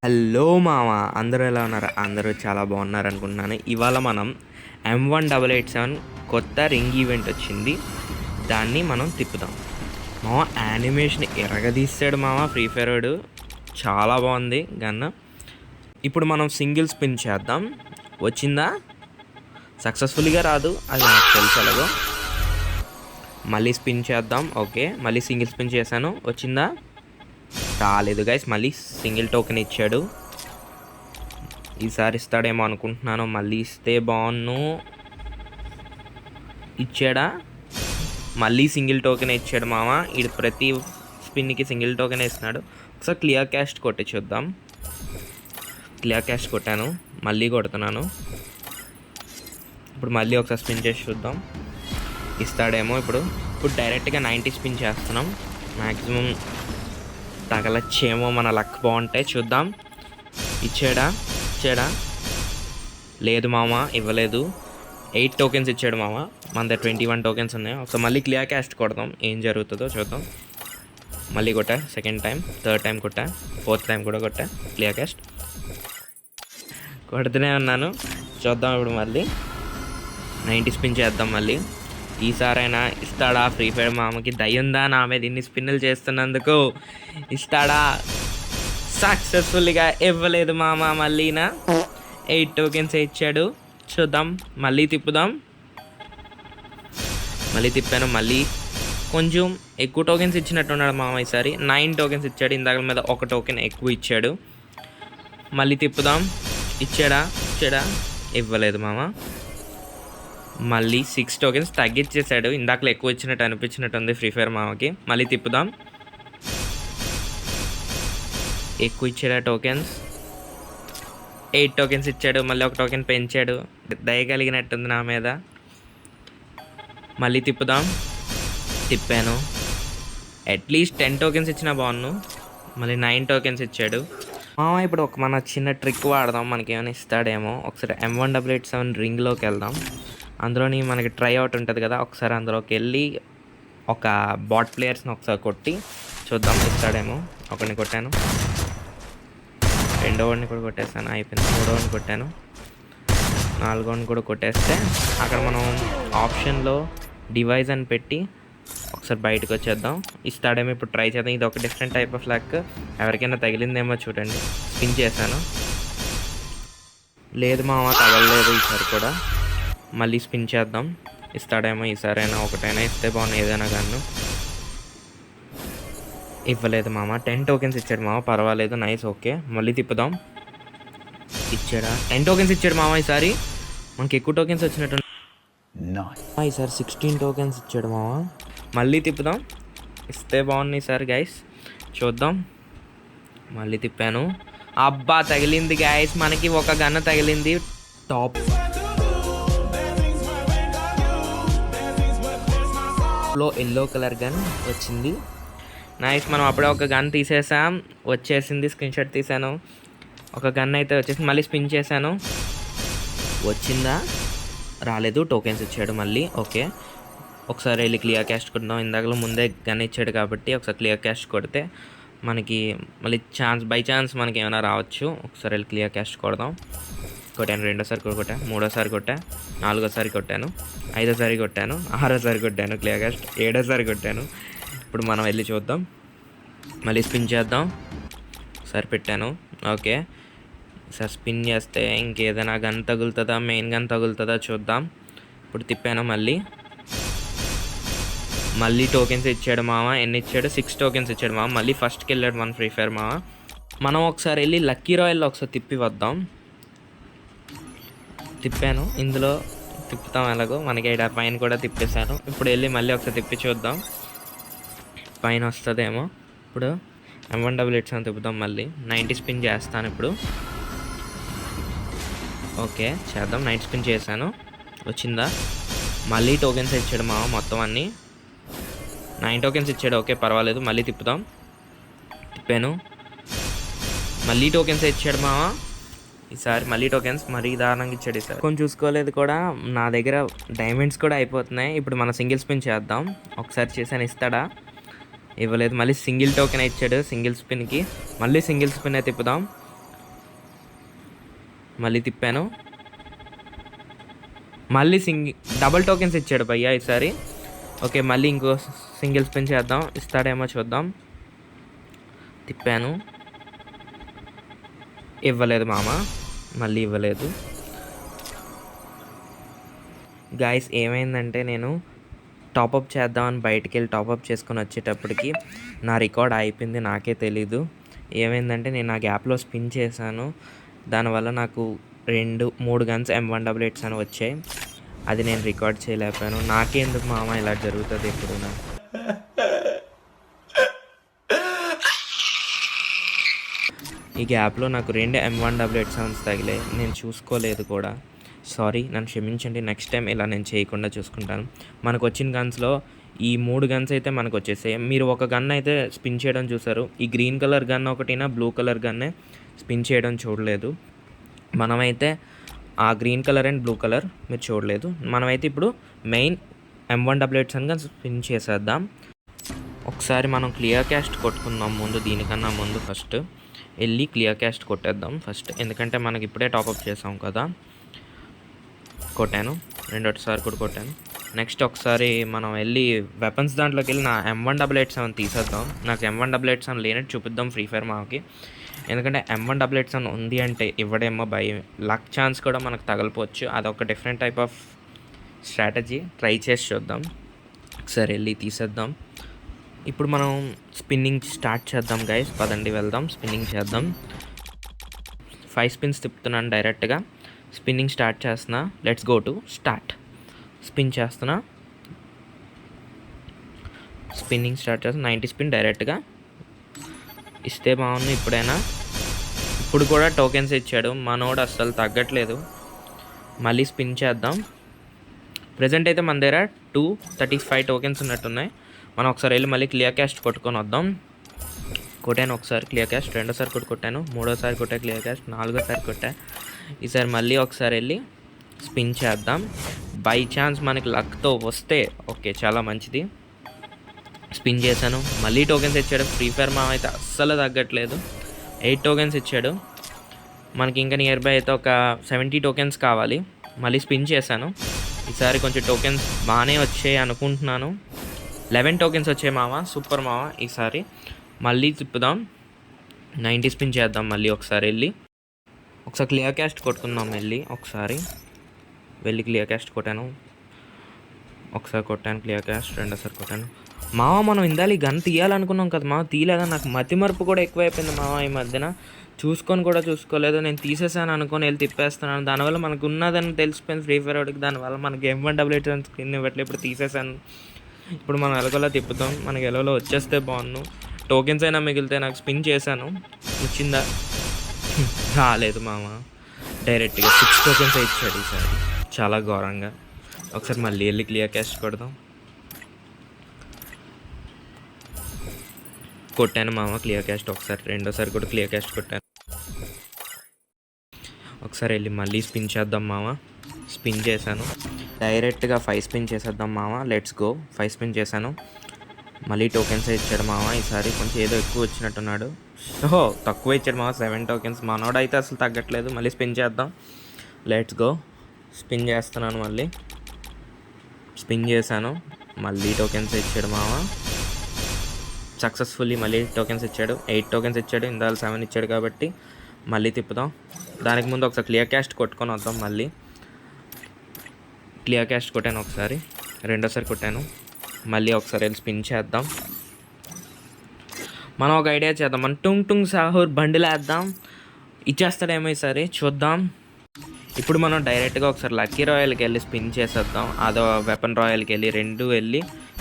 Hello మామ, అందరూ ఎలా ఉన్నారు? అందరూ చాలా బాగున్నారు అనుకుంటున్నాను. ఇవాళ మనం M1887 కొత్త రింగ్ ఈవెంట్ వచ్చింది. దాన్ని మనం తిప్పుదాం. మామ యానిమేషన్ ఎరగదీస్తాడు మామ. ఫ్రీ ఫైర్ చాలా బాగుంది గన్న. ఇప్పుడు మనం సింగిల్ స్పిన్ చేద్దాం. వచ్చిందా? సక్సెస్ఫుల్గా రాదు, అది నాకు తెలుసు ఎలాగో. మళ్ళీ స్పిన్ చేద్దాం. ఓకే, మళ్ళీ సింగిల్ స్పిన్ చేశాను. వచ్చిందా? రాలేదు గైస్. మళ్ళీ సింగిల్ టోకెన్ ఇచ్చాడు. ఈసారి ఇస్తాడేమో అనుకుంటున్నాను. మళ్ళీ ఇస్తే బాగున్ను. ఇచ్చాడా? మళ్ళీ సింగిల్ టోకెన్ ఇచ్చాడు మామ. ఇది ప్రతి స్పిన్కి సింగిల్ టోకెన్ ఇస్తున్నాడు. ఒకసారి క్లియర్ క్యాస్ట్ కొట్టి చూద్దాం. క్లియర్ క్యాస్ట్ కొట్టాను, మళ్ళీ కొడుతున్నాను. ఇప్పుడు మళ్ళీ ఒకసారి స్పిన్ చేసి చూద్దాం. ఇస్తాడేమో. ఇప్పుడు డైరెక్ట్గా 90 స్పిన్ చేస్తున్నాం. మ్యాక్సిమం తగలచ్చేమో, మన లక్ బాగుంటే చూద్దాం. ఇచ్చాడా? లేదు మామ, ఇవ్వలేదు. 8 టోకెన్స్ ఇచ్చాడు మామ. మన దగ్గర 21 టోకెన్స్ ఉన్నాయి. ఒకసారి మళ్ళీ క్లియర్ క్యాస్ట్ కొడదాం, ఏం జరుగుతుందో చూద్దాం. మళ్ళీ కొట్టా, సెకండ్ టైం, థర్డ్ టైం కొట్టా, ఫోర్త్ టైం కూడా కొట్టా. క్లియర్ క్యాస్ట్ కొడుతూనే ఉన్నాను. చూద్దాం. ఇప్పుడు మళ్ళీ 90 స్పిన్ చేద్దాం. మళ్ళీ ఈసారైనా ఇస్తాడా? ఫ్రీ ఫైర్ మామకి దయ్యుందా నా మీద ఇన్ని స్పిన్నులు చేస్తున్నందుకు? ఇస్తాడా? సక్సెస్ఫుల్గా ఇవ్వలేదు మామ. మళ్ళీనా 8 టోకెన్స్ ఇచ్చాడు. చూద్దాం. మళ్ళీ తిప్పుదాం. మళ్ళీ తిప్పాను. మళ్ళీ కొంచెం ఎక్కువ టోకెన్స్ ఇచ్చినట్టున్నాడు మామ. ఈసారి 9 టోకెన్స్ ఇచ్చాడు. ఇందాక మీద 1 టోకెన్ ఎక్కువ ఇచ్చాడు. మళ్ళీ తిప్పుదాం. ఇచ్చాడా? ఇవ్వలేదు మామ. మళ్ళీ 6 టోకెన్స్ తగ్గించేశాడు. ఇందాకలో ఎక్కువ ఇచ్చినట్టు అనిపించినట్టుంది ఫ్రీ ఫైర్ మామకి. మళ్ళీ తిప్పుదాం. ఎక్కువ ఇచ్చాడా టోకెన్స్? 8 టోకెన్స్ ఇచ్చాడు. మళ్ళీ 1 టోకెన్ పెంచాడు. దయగలిగినట్టుంది నా మీద. మళ్ళీ తిప్పుదాం. తిప్పాను. అట్లీస్ట్ 10 టోకెన్స్ ఇచ్చినా బాగున్ను. మళ్ళీ 9 టోకెన్స్ ఇచ్చాడు మామ. ఇప్పుడు మన చిన్న ట్రిక్ వాడదాం, మనకి ఏమైనా ఇస్తాడేమో. ఒకసారి M1887 రింగ్లోకి వెళ్దాం. అందులోని మనకి ట్రై అవుట్ ఉంటుంది కదా, ఒకసారి అందులోకి వెళ్ళి ఒక బాట్ ప్లేయర్స్ని ఒకసారి కొట్టి చూద్దాం, ఇస్తాడేమో. ఒకరిని కొట్టాను, రెండోవాడిని కూడా కొట్టేస్తాను, అయిపోయింది. మూడోవాడిని కొట్టాను, నాలుగోడిని కూడా కొట్టేస్తే అక్కడ మనం ఆప్షన్లో డివైస్ అని పెట్టి ఒకసారి బయటకు వచ్చేద్దాం. ఇస్తాడేమో. ఇప్పుడు ట్రై చేద్దాం. ఇది ఒక డిఫరెంట్ టైప్ ఆఫ్ లక్. ఎవరికైనా తగిలిందేమో చూడండి. స్పిన్ చేశాను, లేదు మామ, తగలలేదు ఈసారి కూడా. మళ్ళీ స్పిన్ చేద్దాం. ఇస్తాడేమో. ఈసారైనా ఒకటైనా ఇస్తే బాగుంది, ఏదైనా కానీ. ఇవ్వలేదు మామ. 10 టోకెన్స్ ఇచ్చాడు మామ. పర్వాలేదు, నైస్, ఓకే. మళ్ళీ తిప్పుదాం. ఇచ్చాడా? 10 టోకెన్స్ ఇచ్చాడు మామ. ఈసారి మనకి ఎక్కువ టోకెన్స్ వచ్చినట్టు. ఈసారి 16 టోకెన్స్ ఇచ్చాడు మామ. మళ్ళీ తిప్పుదాం. ఇస్తే బాగుంది ఈసారి గైస్, చూద్దాం. మళ్ళీ తిప్పాను. అబ్బా, తగిలింది గైస్. మనకి ఒక గన్న తగిలింది. టాప్ లో ఎల్లో కలర్ గన్ వచ్చింది. నైస్. మనం అప్పుడే ఒక గన్ తీసేసాం, వచ్చేసింది. స్క్రీన్ షాట్ తీసాను. ఒక గన్ అయితే వచ్చేసింది. మళ్ళీ స్పిన్ చేశాను. వచ్చిందా? రాలేదు. టోకెన్స్ ఇచ్చాడు మళ్ళీ. ఓకే, ఒకసారి వెళ్ళి క్లియర్ క్యాస్ట్ కొడదాం. ఇందాకలో ముందే గన్ ఇచ్చాడు కాబట్టి ఒకసారి క్లియర్ క్యాస్ట్ కొడితే మనకి మళ్ళీ బై ఛాన్స్ మనకి ఏమైనా రావచ్చు. ఒకసారి వెళ్ళి క్లియర్ క్యాస్ట్ కొడదాం. కొట్టాను. రెండోసారి కూడా కొట్టా, మూడోసారి కొట్టా, నాలుగోసారి కొట్టాను, ఐదోసారి కొట్టాను, ఆరోసారి కొట్టాను క్లియర్ క్యాస్ట్, ఏడోసారి కొట్టాను. ఇప్పుడు మనం వెళ్ళి చూద్దాం. మళ్ళీ స్పిన్ చేద్దాం. ఒకసారి పెట్టాను. ఓకే, సార్ స్పిన్ చేస్తే ఇంకేదైనా గన్ తగులుతుందా, మెయిన్ గన్ తగులుతుందా చూద్దాం. ఇప్పుడు తిప్పాను. మళ్ళీ టోకెన్స్ ఇచ్చాడు మామ. ఎన్ని ఇచ్చాడు? 6 టోకెన్స్ ఇచ్చాడు మామ. మళ్ళీ ఫస్ట్కి వెళ్ళాడు మన ఫ్రీ ఫైర్ మామ. మనం ఒకసారి వెళ్ళి లక్కీ రాయల్లో ఒకసారి తిప్పి వద్దాం. తిప్పాను. ఇందులో తిప్పుతాం ఎలాగో. మనకి ఇక్కడ పైన కూడా తిప్పేశాను. ఇప్పుడు వెళ్ళి మళ్ళీ ఒకసారి తిప్పి చూద్దాం, పైన వస్తుందేమో. ఇప్పుడు M1887 తిప్పుదాం. మళ్ళీ 90 స్పిన్ చేస్తాను ఇప్పుడు. ఓకే, చేద్దాం. 90 స్పిన్ చేశాను. వచ్చిందా? మళ్ళీ టోకెన్స్ ఇచ్చాడు మామ. మొత్తం అన్నీ 9 టోకెన్స్ ఇచ్చాడు. ఓకే, పర్వాలేదు. మళ్ళీ తిప్పుదాం. తిప్పాను. మళ్ళీ టోకెన్స్ ఇచ్చాడు మామ. ఈసారి మళ్ళీ టోకెన్స్ మరీ దారుణంగా ఇచ్చాడు ఈసారి. కొంచెం చూసుకోలేదు కూడా. నా దగ్గర డైమండ్స్ కూడా అయిపోతున్నాయి. ఇప్పుడు మనం సింగిల్ స్పిన్ చేద్దాం. ఒకసారి చేశాను, ఇస్తాడా? ఇవ్వలేదు. మళ్ళీ సింగిల్ టోకెన్ ఇచ్చాడు సింగిల్ స్పిన్కి. మళ్ళీ సింగిల్ స్పిన్ తిప్పుదాం. మళ్ళీ తిప్పాను, మళ్ళీ డబుల్ టోకెన్స్ ఇచ్చాడు భయ్యా ఈసారి. ఓకే, మళ్ళీ ఇంకో సింగిల్ స్పిన్ చేద్దాం, ఇస్తాడేమో చూద్దాం. తిప్పాను, ఇవ్వలేదు మామ, మళ్ళీ ఇవ్వలేదు. గాయస్ ఏమైందంటే నేను టాపప్ చేద్దామని బయటికి వెళ్ళి టాపప్ చేసుకొని వచ్చేటప్పటికి నా రికార్డ్ అయిపోయింది, నాకే తెలీదు. ఏమైందంటే నేను ఆ గ్యాప్లో స్పిన్ చేశాను, దానివల్ల నాకు 3 గన్స్ M188 అని వచ్చాయి. అది నేను రికార్డ్ చేయలేకపోయాను. నాకే ఎందుకు మామ ఇలా జరుగుతుంది ఎప్పుడు. ఈ గ్యాప్లో నాకు 2 M188 తగిలాయి, నేను చూసుకోలేదు కూడా. సారీ, నన్ను క్షమించండి. నెక్స్ట్ టైం ఇలా నేను చేయకుండా చూసుకుంటాను. మనకు వచ్చిన గన్స్లో ఈ 3 గన్స్ అయితే మనకు వచ్చేసాయి. మీరు ఒక గన్ అయితే స్పిన్ చేయడం చూసారు, ఈ గ్రీన్ కలర్ గన్ ఒకటినా బ్లూ కలర్ గన్నే స్పిన్ చేయడం చూడలేదు. మనమైతే ఆ green colour and blue colour మీరు చూడలేదు. మనమైతే ఇప్పుడు మెయిన్ M188 స్పిన్ చేసేద్దాం. ఒకసారి మనం క్లియర్ క్యాస్ట్ కొట్టుకుందాం ముందు, దీనికన్నా ముందు ఫస్ట్ వెళ్ళి క్లియర్ క్యాస్ట్ కొట్టేద్దాం ఫస్ట్, ఎందుకంటే మనకి ఇప్పుడే టాపప్ చేసాం కదా. కొట్టాను, రెండోసారి కూడా కొట్టాను. నెక్స్ట్ ఒకసారి మనం వెళ్ళి వెపన్స్ దాంట్లోకి వెళ్ళి నా M188 తీసేద్దాం. నాకు M188 లేనట్టు చూపిద్దాం ఫ్రీ ఫైర్ మాకి, ఎందుకంటే M188 ఉంది అంటే ఇవ్వడేమో భయం, లక్ ఛాన్స్ కూడా మనకు తగలిపోవచ్చు. అదొక different type of strategy, try చేసి చూద్దాం. ఒకసారి వెళ్ళి తీసేద్దాం. ఇప్పుడు మనం స్పిన్నింగ్ స్టార్ట్ చేద్దాం గైస్, పదండి వెళ్దాం, స్పిన్నింగ్ చేద్దాం. 5 స్పిన్స్ తిప్పుతున్నాను డైరెక్ట్గా, స్పిన్నింగ్ స్టార్ట్ చేస్తున్నా. Let's go to start. Spin చేస్తున్నా, స్పిన్నింగ్ స్టార్ట్ చేస్తున్నా. 90 స్పిన్ డైరెక్ట్గా ఇస్తే బాగుంది. ఇప్పుడు కూడా టోకెన్స్ ఇచ్చాడు మనోడు, అస్సలు తగ్గట్లేదు. మళ్ళీ స్పిన్ చేద్దాం. ప్రజెంట్ అయితే మన దగ్గర 235 టోకెన్స్ ఉన్నట్టున్నాయి. మనం ఒకసారి వెళ్ళి మళ్ళీ క్లియర్ క్యాస్ట్ కొట్టుకొని వద్దాం. కొట్టాను ఒకసారి క్లియర్ క్యాస్ట్, రెండోసారి కూడా కొట్టాను, మూడోసారి కొట్టా క్లియర్ క్యాస్ట్, నాలుగోసారి కొట్టా. ఈసారి మళ్ళీ ఒకసారి వెళ్ళి స్పిన్ చేద్దాం. బై ఛాన్స్ మనకి లక్తో వస్తే ఓకే, చాలా మంచిది. స్పిన్ చేశాను, మళ్ళీ టోకెన్స్ ఇచ్చాడు. ఫ్రీ ఫైర్ మా అయితే అస్సలు తగ్గట్లేదు. 8 టోకెన్స్ ఇచ్చాడు. మనకి ఇంకా నియర్ బై అయితే ఒక 70 టోకెన్స్ కావాలి. మళ్ళీ స్పిన్ చేశాను. ఈసారి కొంచెం టోకెన్స్ బాగానే వచ్చాయి అనుకుంటున్నాను. 11 టోకెన్స్ వచ్చాయి మామ, సూపర్ మామ. ఈసారి మళ్ళీ తిప్పుదాం, 90 స్పిన్ చేద్దాం. మళ్ళీ ఒకసారి క్లియర్ క్యాస్ట్ కొట్టుకుందాం. ఒకసారి వెళ్ళి క్లియర్ క్యాస్ట్ కొట్టాను, ఒకసారి కొట్టాను క్లియర్ క్యాస్ట్, రెండోసారి కొట్టాను. మామ మనం ఇందాలి గన్ తీయాలనుకున్నాం కదా మామ, తీయలేదా? నాకు మతిమరుపు కూడా ఎక్కువైపోయింది మామ ఈ మధ్యన, చూసుకోలేదు. నేను తీసేసాను అనుకొని వెళ్ళి తిప్పేస్తున్నాను. దానివల్ల మనకు ఉన్నదని తెలిసిపోయింది ఫ్రీ ఫైర్ వాడికి. దానివల్ల మనకి M188 స్క్రీన్ ఇవ్వట్లేదు. ఇప్పుడు తీసేసాను. ఇప్పుడు మనం ఎలాగోలా తిప్పుతాం, మనకి ఎలాగోలా వచ్చేస్తే బాగుండు. టోకెన్స్ అయినా మిగిలితే. నాకు స్పిన్ చేశాను, వచ్చిందా? రాలేదు మామ, డైరెక్ట్గా 6 టోకెన్స్ ఇచ్చాడు ఈసారి, చాలా ఘోరంగా. ఒకసారి మళ్ళీ వెళ్ళి క్లియర్ క్యాస్ట్ కొడదాం. కొట్టాను మామ క్లియర్ క్యాస్ట్ ఒకసారి, రెండోసారి కూడా క్లియర్ క్యాస్ట్ కొట్టాను. ఒకసారి వెళ్ళి మళ్ళీ స్పిన్ చేద్దాం మామ. స్పిన్ చేశాను, డైరెక్ట్గా 5 స్పిన్ చేసేద్దాం మామ. Let's go. 5 స్పిన్ చేశాను, మళ్ళీ టోకెన్స్ ఇచ్చాడు మామ. ఈసారి కొంచెం ఏదో ఎక్కువ వచ్చినట్టున్నాడు. ఓహో, తక్కువ ఇచ్చాడు మామ, 7 టోకెన్స్. మనోడు అయితే అసలు తగ్గట్లేదు. మళ్ళీ స్పిన్ చేద్దాం. Let's go. స్పిన్ చేస్తున్నాను, మళ్ళీ స్పిన్ చేశాను, మళ్ళీ టోకెన్స్ ఇచ్చాడు మామ. సక్సెస్ఫుల్లీ మళ్ళీ టోకెన్స్ ఇచ్చాడు. 8 టోకెన్స్ ఇచ్చాడు, ఇందాక 7 ఇచ్చాడు కాబట్టి మళ్ళీ తిప్పుదాం. దానికి ముందు ఒకసారి క్లియర్ క్యాస్ట్ కొట్టుకొని వద్దాం. మళ్ళీ క్లియర్ క్యాస్ట్ కొట్టాను ఒకసారి, రెండోసారి కొట్టాను. మళ్ళీ ఒకసారి వెళ్ళి స్పిన్ చేద్దాం. మనం ఒక ఐడియా చేద్దాం, మనం టుంగ్ సాహూర్ బండిలో వేద్దాం, ఇచ్చేస్తాడేమో ఈసారి, చూద్దాం. ఇప్పుడు మనం డైరెక్ట్గా ఒకసారి లక్కీ రాయల్కి వెళ్ళి స్పిన్ చేసేద్దాం. అదో వెపన్ రాయల్కి వెళ్ళి 2 వెళ్ళి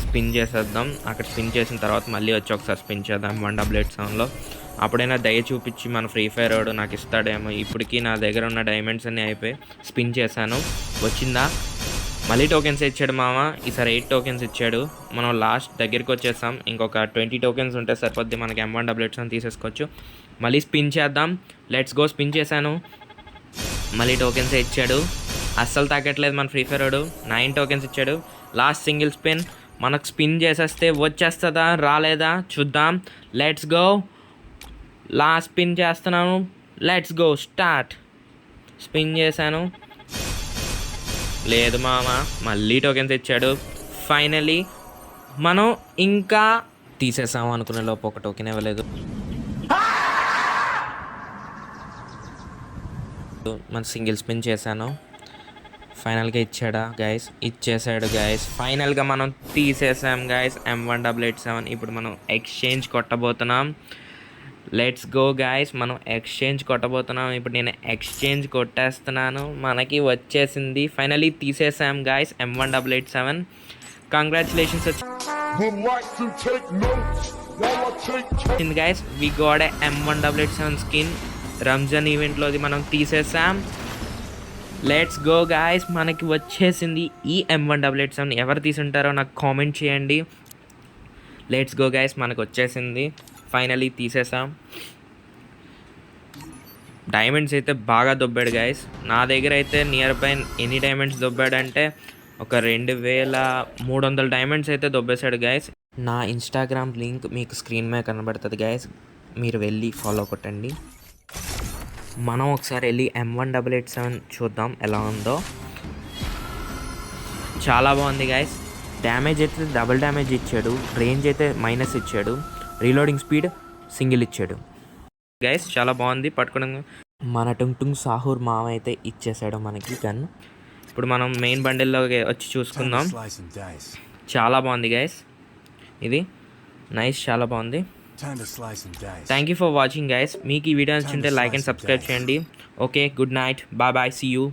స్పిన్ చేసేద్దాం. అక్కడ స్పిన్ చేసిన తర్వాత మళ్ళీ వచ్చి ఒకసారి స్పిన్ చేద్దాం 188 అప్పుడైనా దయ చూపించి మన ఫ్రీ ఫైర్ వాడు నాకు ఇస్తాడేమో. ఇప్పటికీ నా దగ్గర ఉన్న డైమండ్స్ అన్నీ అయిపోయి. స్పిన్ చేశాను, వచ్చిందా? మళ్ళీ టోకెన్స్ ఇచ్చాడు మామ. ఈసారి 8 టోకెన్స్ ఇచ్చాడు. మనం లాస్ట్ దగ్గరికి వచ్చేసాం. ఇంకొక 20 టోకెన్స్ ఉంటే సరిపోద్ది, మనకి M188 తీసేసుకోవచ్చు. మళ్ళీ స్పిన్ చేద్దాం. Let's go. స్పిన్ చేశాను, మళ్ళీ టోకెన్స్ ఇచ్చాడు. అస్సలు తగ్గట్లేదు మన ఫ్రీ ఫైర్ వాడు. 9 టోకెన్స్ ఇచ్చాడు. లాస్ట్ సింగిల్ స్పిన్, మనకు స్పిన్ చేసేస్తే వచ్చేస్తుందా రాలేదా చూద్దాం. Let's go. లాస్ట్ స్పిన్ చేస్తున్నాను. Let's go. స్టార్ట్. స్పిన్ చేశాను, లేదు మామ, మళ్ళీ టోకెన్స్ ఇచ్చాడు. ఫైనలీ మనం ఇంకా తీసేసాము అనుకునే లోపు ఒక టోకెన్ ఇవ్వలేదు. మన సింగిల్ స్పిన్ చేశాను, ఫైనల్గా ఇచ్చేసాడు గైస్. ఫైనల్గా మనం తీసేసాం గైస్ M1887. ఇప్పుడు మనం ఎక్స్చేంజ్ కొట్టబోతున్నాం. లెట్స్ గో గైస్, మనం ఎక్స్చేంజ్ కొట్టబోతున్నాం. ఇప్పుడు నేను ఎక్స్చేంజ్ కొట్టేస్తున్నాను, మనకి వచ్చేసింది. ఫైనలీ తీసేసాం గైస్ M1887. కంగ్రాచులేషన్స్ వచ్చింది guys. We got a M1887 skin. Ramzan ఈవెంట్లోది మనం తీసేసాం. లెట్స్ గో గాయస్, మనకి వచ్చేసింది ఈ M1887. ఎవరు తీసుంటారో నాకు కామెంట్ చేయండి. లెట్స్ గో గాయస్, మనకు వచ్చేసింది. ఫైనలీ తీసేసాం. డైమండ్స్ అయితే బాగా దొబ్బాడు గాయస్. నా దగ్గర అయితే నియర్ బై ఎన్ని డైమండ్స్ దొబ్బాడంటే ఒక 2300 డైమండ్స్ అయితే దొబ్బేశాడు గాయస్. నా ఇన్స్టాగ్రామ్ లింక్ మీకు స్క్రీన్ మీద కనబడుతుంది గాయస్, మీరు వెళ్ళి ఫాలో కొట్టండి. మనం ఒకసారి వెళ్ళి M1887 చూద్దాం ఎలా ఉందో. చాలా బాగుంది గైస్. డ్యామేజ్ అయితే డబుల్ డ్యామేజ్ ఇచ్చాడు, రేంజ్ అయితే మైనస్ ఇచ్చాడు, రీలోడింగ్ స్పీడ్ సింగిల్ ఇచ్చాడు గైస్. చాలా బాగుంది పట్టుకోవడం. మన టుంగ్ సాహూర్ మామ అయితే ఇచ్చేసాడు మనకి గన్. ఇప్పుడు మనం మెయిన్ బండిల్లో వచ్చి చూసుకుందాం. చాలా బాగుంది గైస్, ఇది నైస్, చాలా బాగుంది. Thank you for watching guys. మీకు ఈ వీడియో నచ్చుంటే లైక్ అండ్ సబ్స్క్రైబ్ చేయండి. Okay, good night, bye bye, see you.